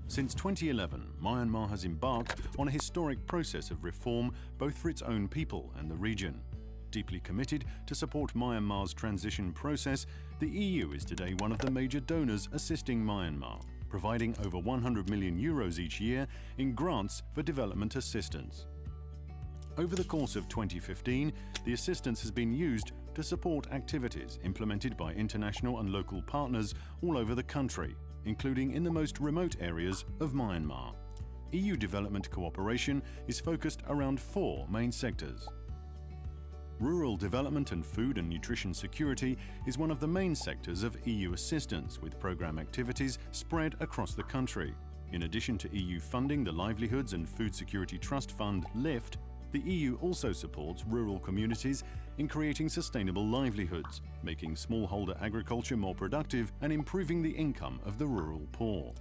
Since 2011, Myanmar has embarked on a historic process of reform both for its own people and the region. Deeply committed to support Myanmar's transition process, the EU is today one of the major donors assisting Myanmar, providing over 100 million euros each year in grants for development assistance. Over the course of 2015, the assistance has been used to support activities implemented by international and local partners all over the country, including in the most remote areas of Myanmar. EU development cooperation is focused around four main sectors. Rural development and food and nutrition security is one of the main sectors of EU assistance, with programme activities spread across the country. In addition to EU funding the Livelihoods and Food Security Trust Fund (LIFT), the EU also supports rural communities in creating sustainable livelihoods, making smallholder agriculture more productive and improving the income of the rural poor.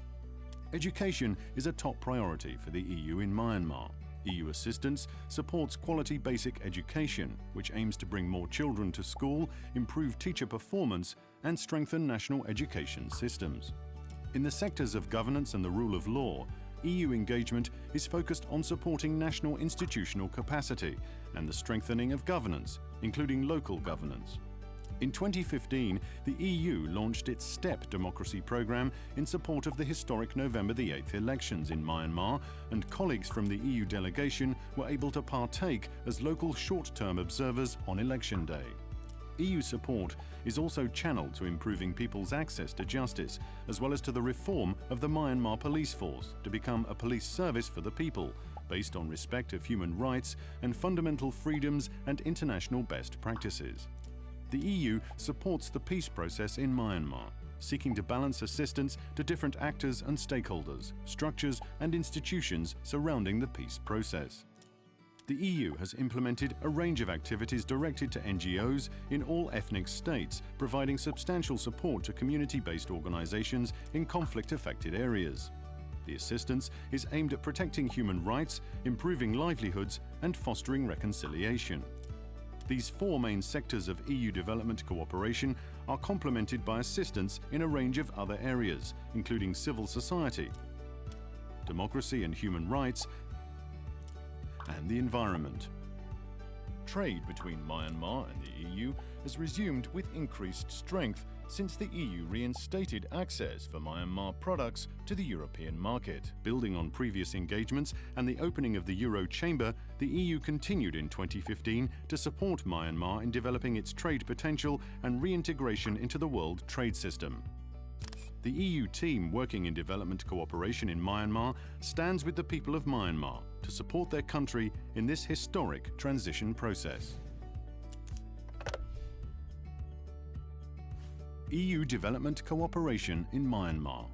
Education is a top priority for the EU in Myanmar. EU assistance supports quality basic education, which aims to bring more children to school, improve teacher performance, and strengthen national education systems. In the sectors of governance and the rule of law, EU engagement is focused on supporting national institutional capacity and the strengthening of governance, including local governance. In 2015, the EU launched its STEP democracy programme in support of the historic November the 8th elections in Myanmar, and colleagues from the EU delegation were able to partake as local short-term observers on election day. EU support is also channeled to improving people's access to justice, as well as to the reform of the Myanmar police force to become a police service for the people, based on respect of human rights and fundamental freedoms and international best practices. The EU supports the peace process in Myanmar, seeking to balance assistance to different actors and stakeholders, structures and institutions surrounding the peace process. The EU has implemented a range of activities directed to NGOs in all ethnic states, providing substantial support to community-based organizations in conflict-affected areas. The assistance is aimed at protecting human rights, improving livelihoods, and fostering reconciliation. These four main sectors of EU development cooperation are complemented by assistance in a range of other areas, including civil society, democracy and human rights, and the environment. Trade between Myanmar and the EU has resumed with increased strength since the EU reinstated access for Myanmar products to the European market. Building on previous engagements and the opening of the Euro Chamber, the EU continued in 2015 to support Myanmar in developing its trade potential and reintegration into the world trade system. The EU team working in development cooperation in Myanmar stands with the people of Myanmar to support their country in this historic transition process. EU development cooperation in Myanmar.